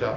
4,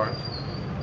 5,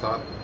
7,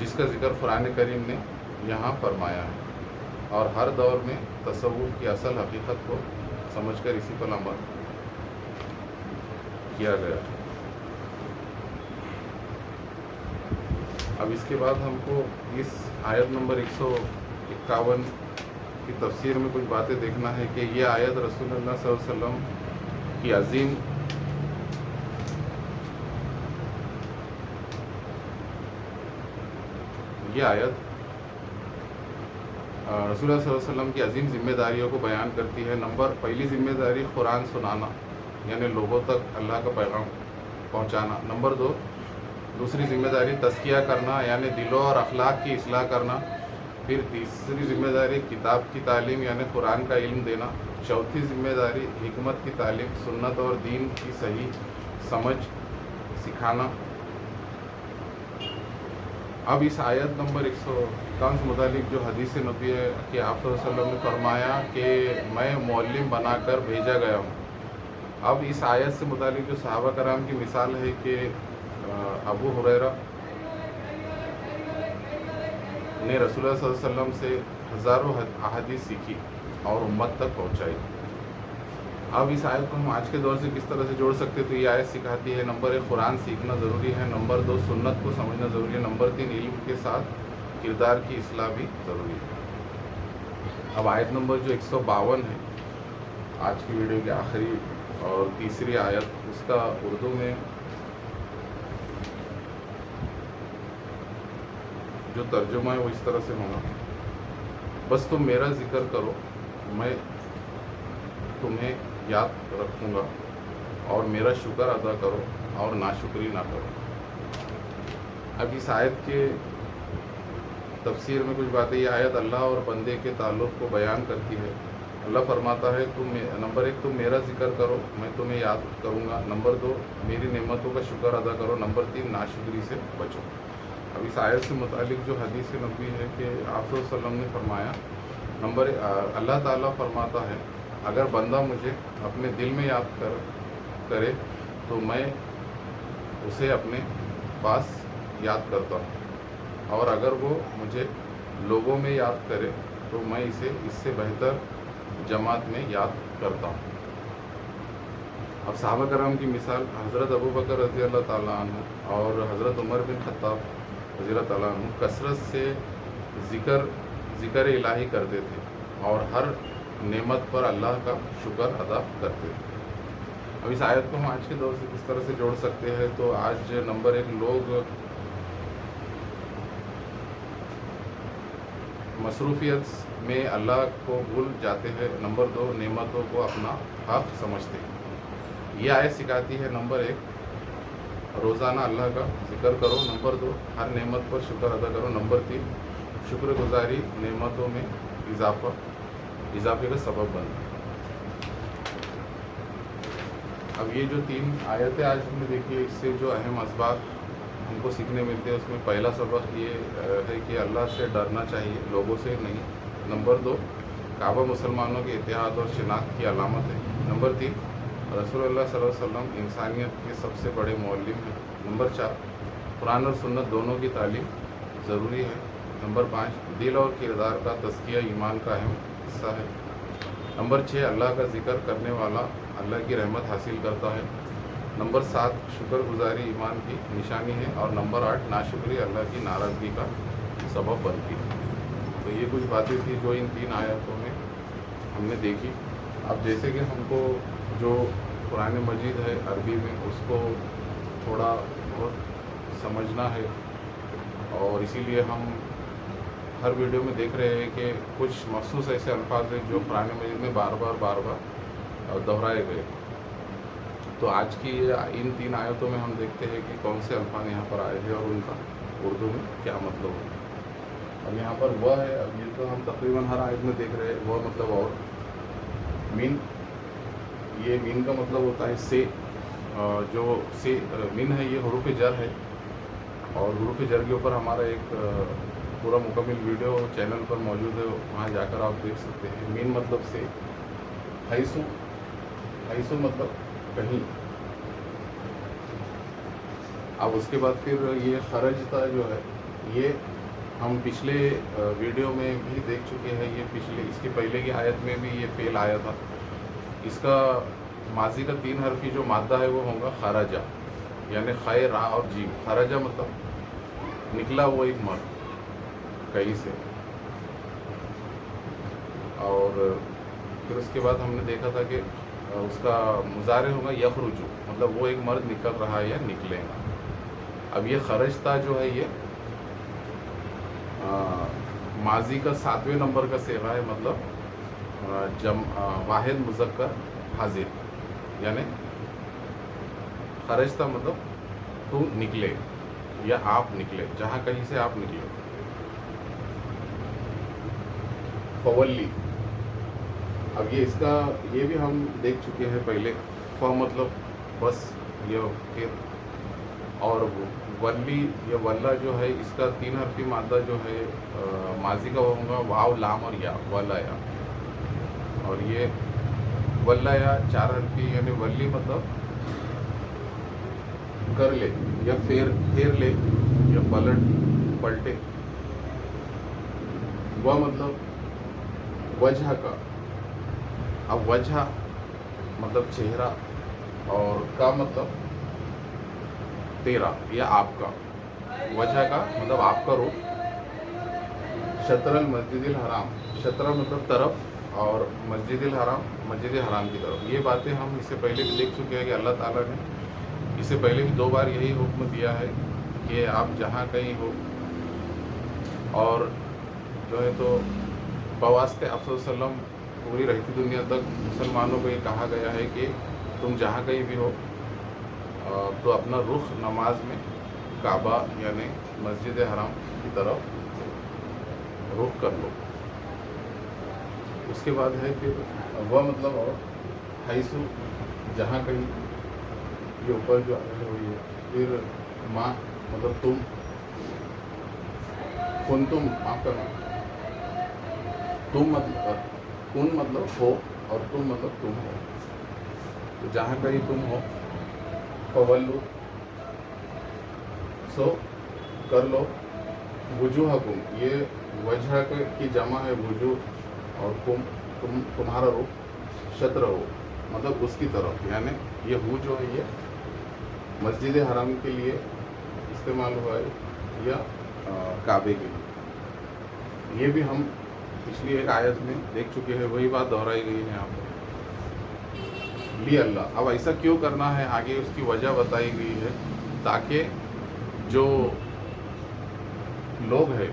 جس کا ذکر قرآن کریم نے یہاں فرمایا ہے، اور ہر دور میں تصوف کی اصل حقیقت کو سمجھ کر اسی پر عمل کیا گیا۔ اب اس کے بعد ہم کو اس آیت نمبر 151 کی تفسیر میں کچھ باتیں دیکھنا ہے کہ یہ آیت رسول اللہ صلی اللہ علیہ وسلم کی عظیم یہ آیت رسول اللہ صلی اللہ علیہ وسلم کی عظیم ذمہ داریوں کو بیان کرتی ہے۔ پہلی ذمہ داری قرآن سنانا، یعنی لوگوں تک اللہ کا پیغام پہنچانا۔ نمبر 2، دوسری ذمہ داری تزکیہ کرنا، یعنی دلوں اور اخلاق کی اصلاح کرنا۔ پھر تیسری ذمہ داری کتاب کی تعلیم، یعنی قرآن کا علم دینا۔ چوتھی ذمہ داری حکمت کی تعلیم، سنت اور دین کی صحیح سمجھ سکھانا۔ اب اس آیت نمبر 151 سے متعلق جو حدیث نبی ہے کہ آپ صلی اللہ علیہ وسلم نے فرمایا کہ میں معلم بنا کر بھیجا گیا ہوں۔ اب اس آیت سے متعلق جو صحابہ کرام کی مثال ہے کہ ابو ہریرہ نے رسول اللہ صلی اللہ علیہ وسلم سے ہزاروں احادیث سیکھی اور امت تک پہنچائی۔ اب اس آیت کو ہم آج کے دور سے کس طرح سے جوڑ سکتے، تو یہ آیت سکھاتی ہے نمبر 1 قرآن سیکھنا ضروری ہے، نمبر 2 سنت کو سمجھنا ضروری ہے، نمبر 3 علم کے ساتھ کردار کی اصلاح بھی ضروری ہے۔ اب آیت نمبر جو 152 ہے آج کی ویڈیو کی آخری اور تیسری آیت، اس کا اردو میں جو ترجمہ ہے وہ اس طرح سے ہوگا: بس تم میرا ذکر کرو، میں تمہیں یاد رکھوں گا، اور میرا شکر ادا کرو اور ناشکری نہ کرو۔ اب اس آیت کے تفسیر میں کچھ باتیں، یہ آیت اللہ اور بندے کے تعلق کو بیان کرتی ہے۔ اللہ فرماتا ہے نمبر 1 تم میرا ذکر کرو، میں تمہیں یاد کروں گا، نمبر 2 میری نعمتوں کا شکر ادا کرو، نمبر 3 ناشکری سے بچو۔ اب اس آیت سے متعلق جو حدیث نبوی ہے کہ آپ صلی اللہ علیہ وسلم نے فرمایا، اللہ تعالیٰ فرماتا ہے اگر بندہ مجھے اپنے دل میں یاد کرے تو میں اسے اپنے پاس یاد کرتا ہوں، اور اگر وہ مجھے لوگوں میں یاد کرے تو میں اسے اس سے بہتر جماعت میں یاد کرتا ہوں۔ اب صحابہ کرام کی مثال، حضرت ابوبکر رضی اللہ تعالیٰ عنہ اور حضرت عمر بن خطاب رضی اللہ تعالیٰ عنہ کثرت سے ذکر الہی کرتے تھے اور ہر نعمت پر اللہ کا شکر ادا کرتے تھے۔ اب اس آیت کو ہم آج کے دور سے کس طرح سے جوڑ سکتے ہیں، تو آج نمبر 1 لوگ مصروفیت میں اللہ کو بھول جاتے ہیں، نمبر 2 نعمتوں کو اپنا حق سمجھتے ہیں۔ یہ آیت سکھاتی ہے نمبر 1 روزانہ اللہ کا ذکر کرو، نمبر 2 ہر نعمت پر شکر ادا کرو، نمبر 3 شکر گزاری نعمتوں میں اضافے کا سبب بنتا ہے۔ اب یہ جو 3 آیتیں آج ہم نے دیکھی ہے، اس سے جو اہم اسباق ہم کو سیکھنے ملتے ہیں، اس میں پہلا سبق یہ ہے کہ اللہ سے ڈرنا چاہیے، لوگوں سے نہیں۔ نمبر 2 کعبہ مسلمانوں کے اتحاد اور شناخت کی علامت ہے۔ نمبر 3 رسول اللہ صلی اللہ علیہ وسلم انسانیت کے سب سے بڑے معلم ہیں۔ نمبر 4 قرآن اور سنت دونوں کی تعلیم ضروری ہے۔ نمبر 5 دل اور کردار کا تزکیہ ایمان کا اہم حصہ ہے۔ نمبر 6 اللہ کا ذکر کرنے والا اللہ کی رحمت حاصل کرتا ہے۔ نمبر 7 شکر گزاری ایمان کی نشانی ہے، اور نمبر 8 ناشکری اللہ کی ناراضگی کا سبب بنتی ہے۔ تو یہ کچھ باتیں تھیں جو ان 3 آیتوں میں ہم نے دیکھی۔ اب جیسے کہ ہم کو جو قرآن مجید ہے عربی میں، اس کو تھوڑا بہت سمجھنا ہے، اور اسی لیے ہم ہر ویڈیو میں دیکھ رہے ہیں کہ کچھ مخصوص ایسے الفاظ ہیں جو قرآن مجید میں بار بار دہرائے گئے۔ تو آج کی ان 3 آیتوں میں ہم دیکھتے ہیں کہ کون سے الفاظ یہاں پر آئے ہیں اور ان کا اردو میں کیا مطلب ہے۔ اب یہاں پر وہ ہے، اب یہ تو ہم تقریباً ہر آیت میں دیکھ رہے ہیں، وہ مطلب اور مین، یہ مین کا مطلب ہوتا ہے سے، جو سے مین ہے یہ حروف جر ہے، اور حروف جر کے اوپر ہمارا ایک پورا مکمل ویڈیو چینل پر موجود ہے، وہاں جا کر آپ دیکھ سکتے ہیں۔ مین مطلب سے، حیثو مطلب کہیں۔ اب اس کے بعد پھر یہ خرجتا جو ہے یہ ہم پچھلے ویڈیو میں بھی دیکھ چکے ہیں. یہ اس کے پہلے کی آیت میں بھی یہ فعل آیا تھا. اس کا ماضی کا 3 حرفی جو مادہ ہے وہ ہوگا خرجہ، یعنی خے را اور جیم. خرجہ مطلب نکلا وہ ایک مرد کہیں سے. اور پھر اس کے بعد ہم نے دیکھا تھا کہ اس کا مضارع ہوگا یخرجو، مطلب وہ ایک مرد نکل رہا ہے یا نکلے گا. اب یہ خرجتا جو ہے یہ ماضی کا 7ویں نمبر کا صیغہ ہے، مطلب واحد مذکر حاضر، یعنی خرجتا مطلب تو نکلے یا آپ نکلے، جہاں کہیں سے آپ نکلے. فولی، اب یہ اس کا یہ بھی ہم دیکھ چکے ہیں پہلے. مطلب بس یہ پھر، اور ولی یا ولا جو ہے اس کا 3 حرفی مادہ جو ہے ماضی کا وہ ہوگا واو لام اور یا، ولا یا. اور یہ ولا یا 4 حرفی، یعنی ولی مطلب کر لے یا پھیر لے یا پلٹے. وہ مطلب وجہ کا. اب وجہ مطلب چہرہ، اور کا مطلب تیرا یا آپ کا. وجہ کا مطلب آپ کا روح. شطر المسجد الحرام، شطر مطلب طرف، اور مسجد الحرام مسجد حرام کی طرف. یہ باتیں ہم اس سے پہلے بھی دیکھ چکے ہیں کہ اللہ تعالیٰ نے اس سے پہلے بھی 2 بار یہی حکم دیا ہے کہ آپ جہاں کہیں ہو. اور جو ہے تو بواسطے آپ صلی اللہ علیہ وسلم پوری رہتی دنیا تک مسلمانوں کو یہ کہا گیا ہے کہ تم جہاں کہیں بھی ہو تو اپنا رخ نماز میں کعبہ یعنی مسجد حرام کی طرف رخ کر لو. اس کے بعد ہے پھر وہ مطلب اور حیثو، جہاں کہیں، یہ اوپر جو ہوئی ہے. پھر ماں مطلب تم، کنتم معاف کرنا، تم مطلب کن مطلب ہو، اور تم مطلب تم ہو. تو جہاں کہیں تم ہو، فولو سو کر لو. وجوہکم، یہ وجہ کی جمع ہے وجوہ، اور تمہارا رخ شطر ہو مطلب اس کی طرف. یعنی یہ ہو جو ہے یہ مسجد حرام کے لیے استعمال ہوا ہے یا کعبے کے لیے. یہ بھی ہم پچھلی ایک آیت میں دیکھ چکے ہیں، وہی بات دہرائی گئی ہے یہاں پر. لی اللہ، اب ایسا کیوں کرنا ہے آگے اس کی وجہ بتائی گئی ہے، تاکہ جو لوگ ہیں،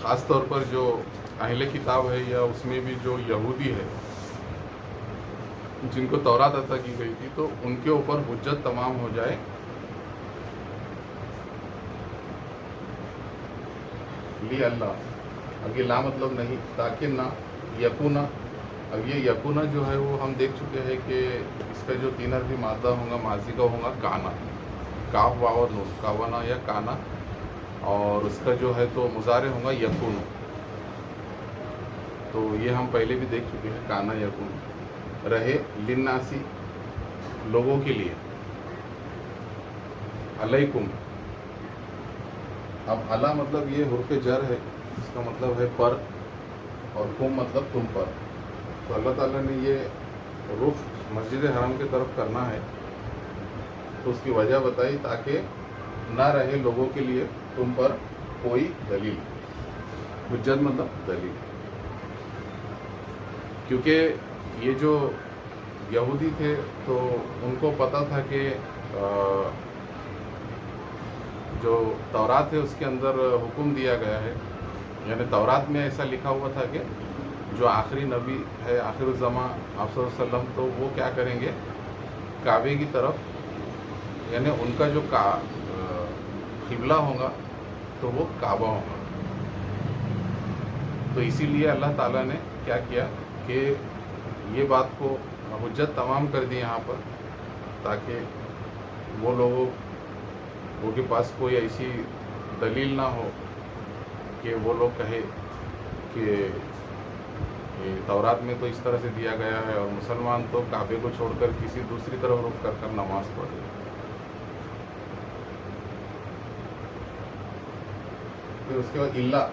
خاص طور پر جو اہل کتاب ہے یا اس میں بھی جو یہودی ہے جن کو تورات عطا کی گئی تھی، تو ان کے اوپر حجت تمام ہو جائے. لی اللہ، اب یہ لا مطلب نہیں، تاکہ نہ یکونا. اب یہ یکونا جو ہے وہ ہم دیکھ چکے ہیں کہ اس کا جو 3 حرفی مادہ ہوگا ماضی کا ہوگا کانا، کاف واو اور نون، کاونا یا کانا. اور اس کا جو ہے تو مضارع ہوگا یکون. تو یہ ہم پہلے بھی دیکھ چکے ہیں، کانا یکون. رہے للناسی، لوگوں کے لیے. علیکم، اب علا مطلب یہ حرف جر ہے، اس کا مطلب ہے پر، اور کم مطلب تم پر. تو اللہ تعالیٰ نے یہ رخ مسجد حرام کی طرف کرنا ہے، تو اس کی وجہ بتائی تاکہ نہ رہے لوگوں کے لیے تم پر کوئی دلیل. حجت مطلب دلیل. کیونکہ یہ جو یہودی تھے تو ان کو پتہ تھا کہ جو تورات ہے اس کے اندر حکم دیا گیا ہے، یعنی تورات میں ایسا لکھا ہوا تھا کہ جو آخری نبی ہے آخر الزماں آپ صلی اللہ علیہ وسلم، تو وہ کیا کریں گے، کعبے کی طرف، یعنی ان کا جو قبلہ ہوگا تو وہ کعبہ ہوگا. تو اسی لیے اللہ تعالیٰ نے کیا کیا کہ یہ بات کو حجت تمام کر دی یہاں پر، تاکہ وہ لوگوں کے پاس کوئی ایسی دلیل نہ ہو کہ وہ لوگ کہے کہ تورات میں تو اس طرح سے دیا گیا ہے اور مسلمان تو کعبے کو چھوڑ کر کسی دوسری طرف رخ کر نماز پڑھے. پھر اس کے بعد اللہ.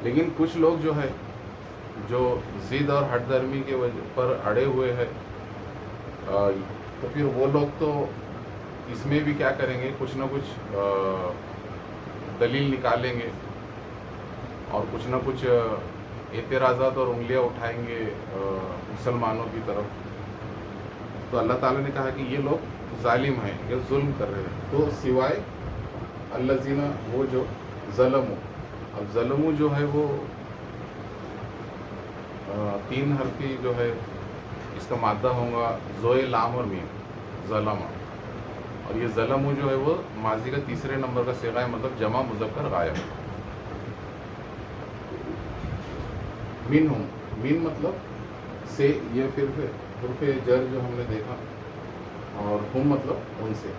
لیکن کچھ لوگ جو ہے جو ضد اور ہٹ درمی کے وجہ پر اڑے ہوئے ہیں تو پھر وہ لوگ تو اس میں بھی کیا کریں گے, کچھ نہ کچھ دلیل نکالیں گے اور کچھ نہ کچھ اعتراضات اور انگلیاں اٹھائیں گے مسلمانوں کی طرف. تو اللہ تعالیٰ نے کہا کہ یہ لوگ ظالم ہیں, یہ ظلم کر رہے ہیں. تو سوائے الذین, وہ جو ظلموا. اب ظلموا جو ہے وہ 3 حرفی جو ہے اس کا مادہ ہوگا زوئے لام اور میم, ظلم. اور یہ ظلموا جو ہے وہ ماضی کا تیسرے نمبر کا صیغہ ہے, مطلب جمع مذکر غائب. منہم, من مطلب سے, یہ پھر حرف جر جو ہم نے دیکھا, اور ہم مطلب ان سے.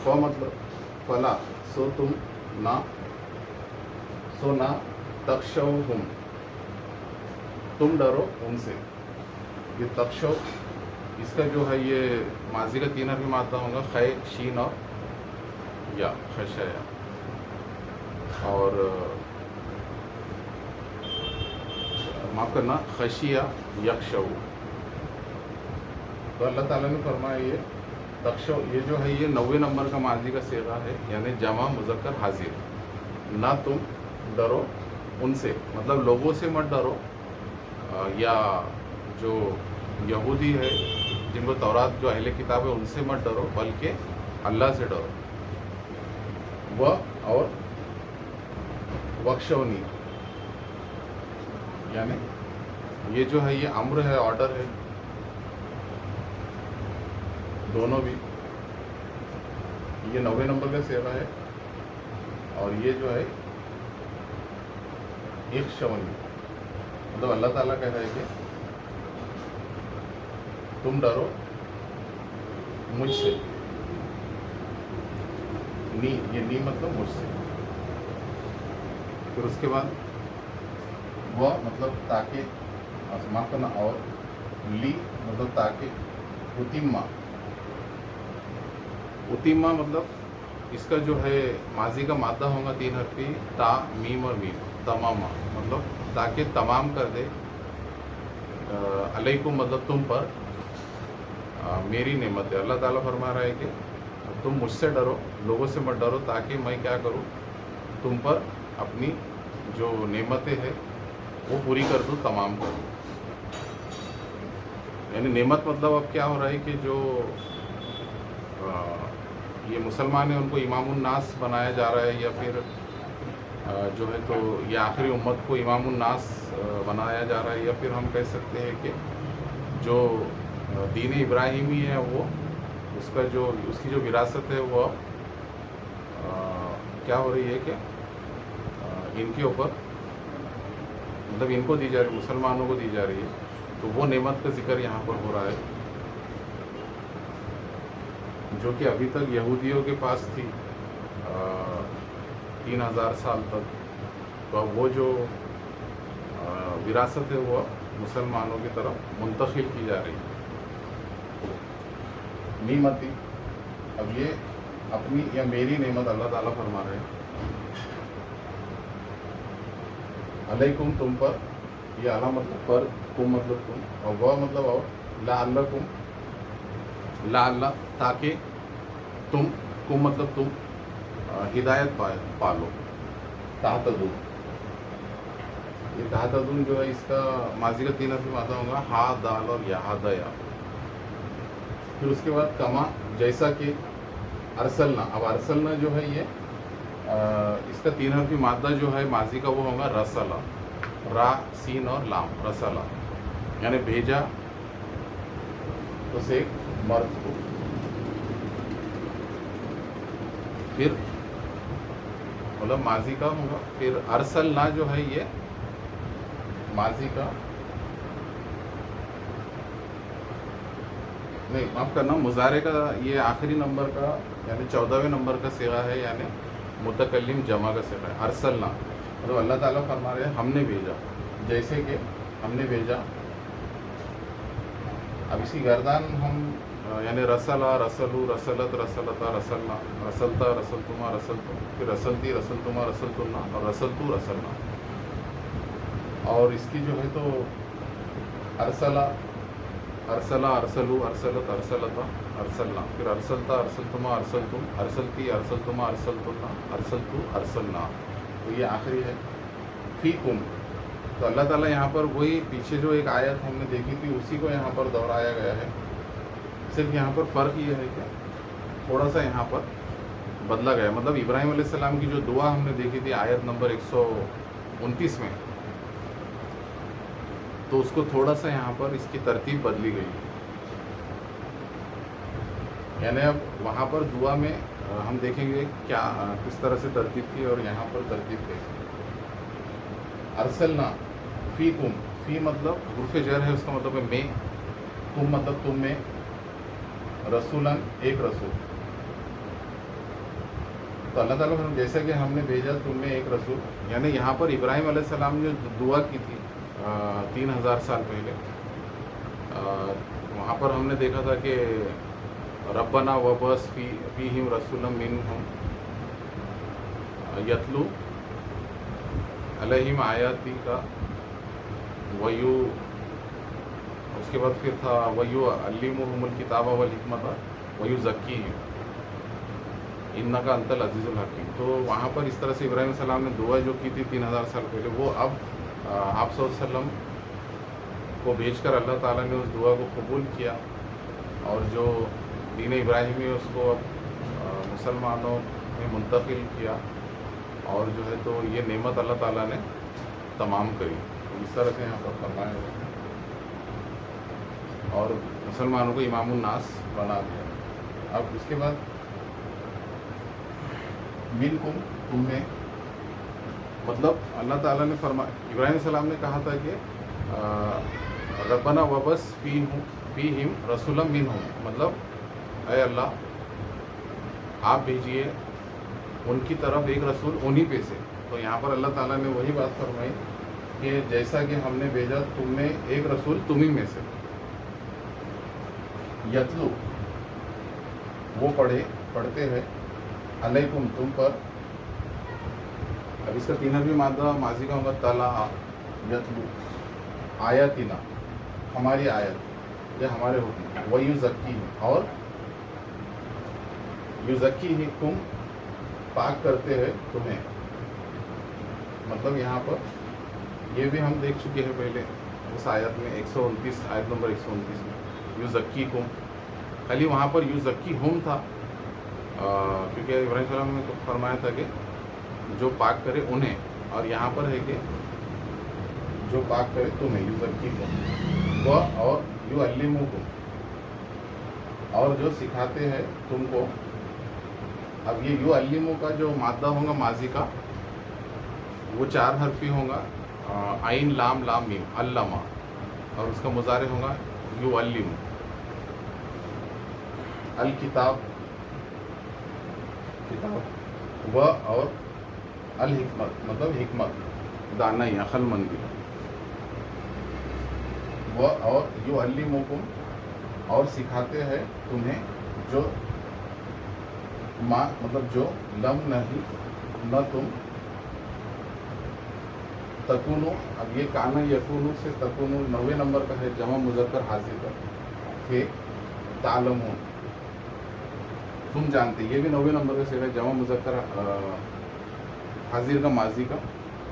ف مطلب فلا, سو تم نہ, سو نہ تخشوہم, تم ڈرو ان سے. یہ تخشو اس کا جو ہے یہ ماضی کا 3 حرفی مادہ ہوگا خے, شین اور یا, خشیا. اور معاف کرنا, خشیہ یخشو. تو اللہ تعالیٰ نے فرمایا یہ تخشو, یہ جو ہے یہ 90 نمبر کا ماضی کا صیغہ ہے, یعنی جمع مذکر حاضر. نہ تم ڈرو ان سے, مطلب لوگوں سے مت ڈرو, یا جو یہودی ہے جن کو تورات جو اہل کتاب ہے ان سے مت ڈرو, بلکہ اللہ سے ڈرو. وہ اور وخشونی, یعنی یہ جو ہے یہ امر ہے, آرڈر ہے, دونوں بھی. یہ 90 نمبر کا صیغہ ہے اور یہ جو ہے اخشونی, مطلب اللہ تعالیٰ کہہ رہا ہے کہ تم ڈرو مجھ سے. نی, یہ نی مطلب مجھ سے. پھر اس کے بعد وہ مطلب تاکہ, معاف کرنا, اور لی مطلب تاکہ, اتیما. اتیما مطلب اس کا جو ہے ماضی کا مادہ ہوگا 3 حرفی تا, میم اور میم, تماما, مطلب تاکہ تمام کر دے. علیکم مطلب تم پر, میری نعمت ہے. اللہ تعالیٰ فرما رہا ہے کہ تم مجھ سے ڈرو, لوگوں سے مت ڈرو, تاکہ میں کیا کروں, تم پر اپنی جو نعمتیں ہیں وہ پوری کر دوں, تمام کر دوں. یعنی نعمت مطلب اب کیا ہو رہا ہے کہ جو یہ مسلمان ہیں ان کو امام الناس بنایا جا رہا ہے, یا پھر جو ہے تو یہ آخری امت کو امام الناس بنایا جا رہا ہے, یا پھر ہم کہہ سکتے ہیں کہ جو دین ابراہیمی ہے وہ اس کا جو اس کی جو وراثت ہے وہ کیا ہو رہی ہے کہ ان کے اوپر, مطلب ان کو دی جا رہی, مسلمانوں کو دی جا رہی ہے. تو وہ نعمت کا ذکر یہاں پر ہو رہا ہے جو کہ ابھی تک یہودیوں کے پاس تھی 3000 سال تک. تو اب وہ جو وراثت ہے وہ مسلمانوں کی طرف منتقل کی جا رہی ہے. نعمتی, اب یہ اپنی یا میری نعمت اللہ تعالیٰ فرما رہے ہیں. علیکم تم پر, یہ اعلیٰ مطلب پر, کم مطلب تم, اور وہ مطلب اور, لعلکم, لعل تاکہ تم, کم مطلب تم ہدایت پالو. تہتدون, یہ تہتدون جو ہے اس کا ماضی کا 3 حرفی مادہ ہوگا ہا, دال اور یا, ہدایا. پھر اس کے بعد کما, جیسا کہ, ارسلنا. اب ارسلنا جو ہے یہ اس کا 3 حرفی مادہ جو ہے ماضی کا وہ ہوگا رسلا, را, سین اور لام, رسلا, یعنی بھیجا اسے مرد کو. پھر مطلب ماضی کا ہوگا. پھر ارسلنا جو ہے یہ ماضی کا, نہیں معاف کرنا, مضارع کا یہ آخری نمبر کا یعنی 14ویں نمبر کا صیغہ ہے, یعنی متکلم جمع کا صیغہ ہے. ارسلنا مطلب اللہ تعالیٰ فرما رہے ہیں ہم نے بھیجا, جیسے کہ ہم نے بھیجا. اب اسی گردان ہم یعنی رسلا رسلو رسلت رسلتا رسلنا رسلتا رسلتما رسلتم، پھر رسلتی رسلتما رسلتنا اور رسلتو رسلنا. اور اس کی جو ہے تو ارسلا ارسلا ارسلو ارسلت ارسلتا ارسلنا، پھر ارسلتا ارسلتما ارسلتم، ارسلتی ارسلتما ارسلتنا ارسلتو ارسلنا. تو یہ آخری ہے فیکم. تو اللہ تعالیٰ یہاں پر وہی پیچھے جو ایک آیت ہم نے دیکھی تھی اسی کو یہاں پر دہرایا گیا ہے. صرف یہاں پر فرق یہ ہے کہ تھوڑا سا یہاں پر بدلا گیا. مطلب ابراہیم علیہ السلام کی جو دعا ہم نے دیکھی تھی آیت نمبر 129 میں، تو اس کو تھوڑا سا یہاں پر اس کی ترتیب بدلی گئی. یعنی اب وہاں پر دعا میں ہم دیکھیں گے کیا کس طرح سے ترتیب تھی اور یہاں پر ترتیب کیسی. ارسلنا فیکم، فی مطلب حرف جر ہے، اس کا مطلب ہے میں، کم مطلب تم میں، رسولن ایک رسول. تو اللہ تعالیٰ جیسا کہ ہم نے بھیجا تم میں ایک رسول، یعنی یہاں پر ابراہیم علیہ السلام نے دعا کی تھی 3000 سال پہلے. وہاں پر ہم نے دیکھا تھا کہ ربنا وبعث فیہم رسولا منہم یتلو علیہم آیاتک اس کے بعد پھر تھا وَيُعَلِّمُهُمُ الْكِتَابَ وَالْحِکْمَةَ وَيُزَکِّیہِم اِنَّکَ أَنْتَ الْعَزِیزُ الْحَکِیم. تو وہاں پر اس طرح سے ابراہیم علیہ السلام نے دعا جو کی تھی 3000 سال پہلے، وہ اب آپ صلی اللہ علیہ وسلم کو بھیج کر اللہ تعالیٰ نے اس دعا کو قبول کیا، اور جو دین ابراہیمی اس کو اب مسلمانوں میں منتقل کیا، اور جو ہے تو یہ نعمت اللہ تعالیٰ نے تمام کری. اس طرح سے یہاں پر فرمایا ہے، اور مسلمانوں کو امام الناس بنا دیا. اب اس کے بعد منکم، تم میں، مطلب اللہ تعالیٰ نے ابراہیم علیہ السلام نے کہا تھا کہ ربنا وبعث فیہم رسولا منہم، مطلب اے اللہ آپ بھیجیے ان کی طرف ایک رسول انہی پہ سے. تو یہاں پر اللہ تعالیٰ نے وہی بات فرمائی کہ جیسا کہ ہم نے بھیجا تم میں ایک رسول تمہیں میں سے. یتلو وہ پڑھتے ہیں، علیکم تم پر. اب اس کا 3 مادہ ماضی کا ہوگا تلا، یتلو آیاتنا ہماری آیت یا ہمارے حکم، وَيُزَکِّیہِم اور یُزَکِّیہِکُم پاک کرتے ہیں تمہیں. مطلب یہاں پر یہ بھی ہم دیکھ چکے ہیں پہلے اس آیت میں 129 آیت نمبر 129 میں یُزَکِّیکُم. خالی وہاں پر یُزَکِّیہُم تھا کیونکہ ابراہیم علیہ السلام نے فرمایا تھا کہ جو پاک کرے انہیں، اور یہاں پر ہے کہ جو پاک کرے تمہیں، یُزَکِّیکُم اور یُعَلِّمُکُم اور جو سکھاتے ہیں تم کو. اب یہ یُعَلِّمُ کا جو مادہ ہوگا ماضی کا وہ 4 حرفی ہوگا، عین لام لام میم، علامہ، اور اس کا مضارع ہوگا یُعَلِّمُ. الکتاب کتاب، و اور الحکمت مطلب حکمت، دانائی عقل مندی. و اور یُعَلِّمُکم اور سکھاتے ہیں تمہیں، جو ما مطلب جو لم نہیں نہ تم، تکونو. اب یہ کانا یکونو سے تکونو 90 نمبر کا ہے، جمع مذکر حاضر کا، کہ تعلمون تم جانتے. یہ بھی 90 نمبر کا ہے، جمع مذکر حاضر کا ماضی کا،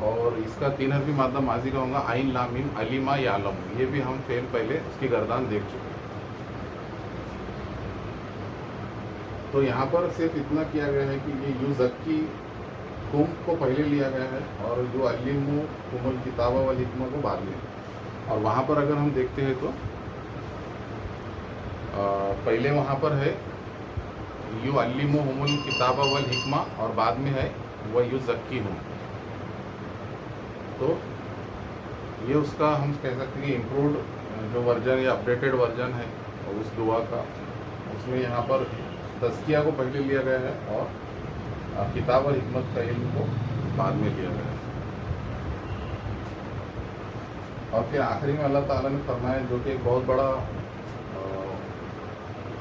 اور اس کا 3 حرفی مادہ ماضی کا ہوگا عین لام میم، علیما یعلم. یہ بھی ہم فعل پہلے اس کی گردان دیکھ چکے ہیں. تو یہاں پر صرف اتنا کیا گیا ہے کہ یہ یُزَکِّیکُم کو پہلے لیا گیا ہے اور یُعَلِّمُکُم الکتاب والحکمہ کو بعد میں. اور وہاں پر اگر ہم دیکھتے ہیں تو پہلے وہاں پر ہے یُعَلِّمُہُمُ الکتاب والحکمہ اور بعد میں ہے وَیُزَکِّیہُم. تو یہ اس کا ہم کہہ سکتے ہیں کہ امپرووڈ جو ورژن یا اپڈیٹڈ ورژن ہے اور اس دعا کا، اس میں یہاں پر تزکیہ کو پہلے لیا گیا ہے اور کتاب اور حکمت کا علم کو بعد میں لیا گیا ہے. اور پھر آخری میں اللہ تعالیٰ نے فرمایا جو کہ ایک بہت بڑا